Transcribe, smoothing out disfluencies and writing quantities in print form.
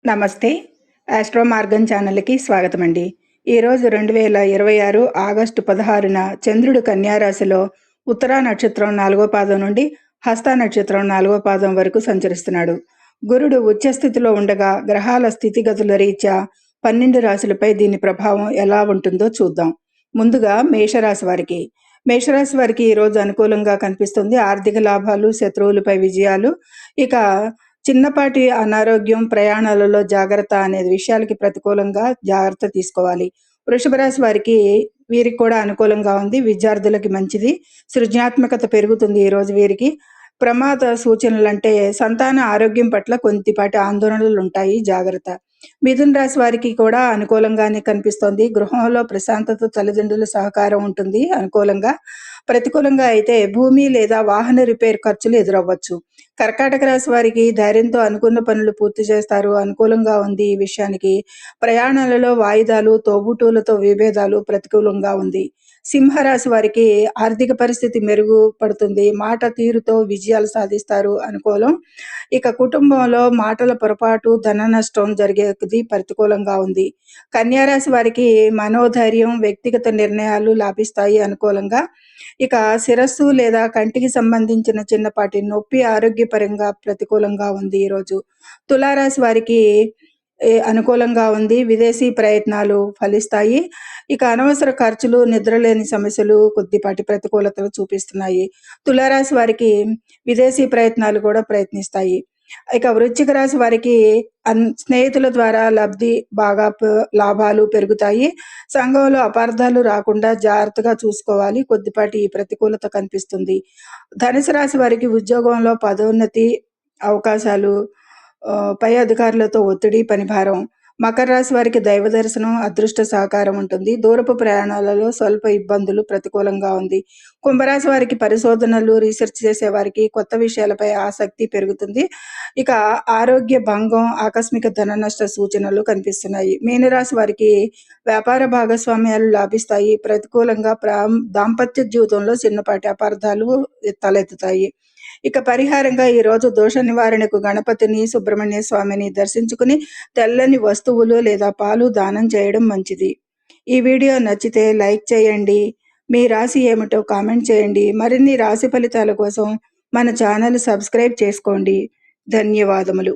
నమస్తే. ఆస్ట్రో మార్గం ఛానల్‌కి స్వాగతమండి. ఈరోజు 2026 ఆగస్టు 16న చంద్రుడు కన్యా రాశిలో ఉత్తరా నక్షత్రం 4వ పాదం నుండి హస్త నక్షత్రం 4వ పాదం వరకు సంచరిస్తున్నాడు. గురుడు ఉచ్చ స్థితిలో ఉండగా గ్రహాల స్థితిగతుల రీత్యా 12 రాశులపై దీని ప్రభావం ఎలా ఉంటుందో చూద్దాం. ముందుగా మేషరాశి వారికి. మేషరాశి వారికి ఈరోజు అనుకూలంగా కనిపిస్తుంది. ఆర్థిక లాభాలు, శత్రువులపై విజయాలు, ఇక చిన్నపాటి అనారోగ్యం, ప్రయాణాలలో జాగ్రత్త అనే విషయాలకి ప్రతికూలంగా జాగ్రత్త తీసుకోవాలి. వృషభ రాశి వారికి వీరికి కూడా అనుకూలంగా ఉంది. విద్యార్థులకి మంచిది. సృజనాత్మకత పెరుగుతుంది ఈరోజు వీరికి. ప్రమాద సూచనలంటే సంతాన ఆరోగ్యం పట్ల కొద్దిపాటి ఆందోళనలు ఉంటాయి, జాగ్రత్త. మిథున రాశి వారికి కూడా అనుకూలంగానే కనిపిస్తోంది. గృహంలో ప్రశాంతత, తల్లిదండ్రుల సహకారం ఉంటుంది అనుకూలంగా. ప్రతికూలంగా అయితే భూమి లేదా వాహన రిపేర్ ఖర్చులు ఎదురవ్వచ్చు. కర్కాటక రాశి వారికి ధైర్యంతో అనుకున్న పనులు పూర్తి చేస్తారు, అనుకూలంగా ఉంది ఈ విషయానికి. ప్రయాణాలలో వాయిదాలు, తోబుట్టువులతో విభేదాలు ప్రతికూలంగా ఉంది. సింహరాశి వారికి ఆర్థిక పరిస్థితి మెరుగుపడుతుంది. మాట తీరుతో విజయాలు సాధిస్తారు, అనుకూలం. ఇక కుటుంబంలో మాటల పొరపాటు, ధన నష్టం జరిగేది ప్రతికూలంగా ఉంది. కన్యా రాశి వారికి మనోధైర్యం, వ్యక్తిగత నిర్ణయాలు లాభిస్తాయి, అనుకూలంగా. ఇక శిరస్సు లేదా కంటికి సంబంధించిన చిన్నపాటి నొప్పి ఆరోగ్యపరంగా ప్రతికూలంగా ఉంది ఈరోజు. తులారాశి వారికి అనుకూలంగా ఉంది. విదేశీ ప్రయత్నాలు ఫలిస్తాయి. ఇక అనవసర ఖర్చులు, నిద్రలేని సమస్యలు కొద్దిపాటి ప్రతికూలతలు చూపిస్తున్నాయి. తులారాశి వారికి విదేశీ ప్రయత్నాలు కూడా ప్రయత్నిస్తాయి. ఇక వృశ్చిక రాశి వారికి స్నేహితుల ద్వారా లబ్ధి, బాగా లాభాలు పెరుగుతాయి. సంఘంలో అపార్థాలు రాకుండా జాగ్రత్తగా చూసుకోవాలి. కొద్దిపాటి ప్రతికూలత కనిపిస్తుంది. ధనుసు రాశి వారికి ఉద్యోగంలో పదోన్నతి అవకాశాలు, పై అధికారులతో ఒత్తిడి, పనిభారం. మకర రాశి వారికి దైవ దర్శనం, అదృష్ట సహకారం ఉంటుంది. దూరపు ప్రయాణాలలో స్వల్ప ఇబ్బందులు ప్రతికూలంగా ఉంది. కుంభరాశి వారికి పరిశోధనలు, రీసెర్చ్ చేసే వారికి కొత్త విషయాలపై ఆసక్తి పెరుగుతుంది. ఇక ఆరోగ్య భంగం, ఆకస్మిక ధన నష్ట సూచనలు కనిపిస్తున్నాయి. మీనరాశి వారికి వ్యాపార భాగస్వామ్యాలు లాభిస్తాయి. ప్రతికూలంగా దాంపత్య జీవితంలో చిన్నపాటి అపార్థాలు తలెత్తుతాయి. ఇక పరిహారంగా ఈరోజు దోష నివారణకు గణపతిని, సుబ్రహ్మణ్య స్వామిని దర్శించుకుని తెల్లని వస్తువులు లేదా పాలు దానం చేయడం మంచిది. ఈ వీడియో నచ్చితే లైక్ చేయండి. మీ రాశి ఏమిటో కామెంట్ చేయండి. మరిన్ని రాశి ఫలితాల కోసం మన ఛానల్ సబ్స్క్రైబ్ చేసుకోండి. ధన్యవాదములు.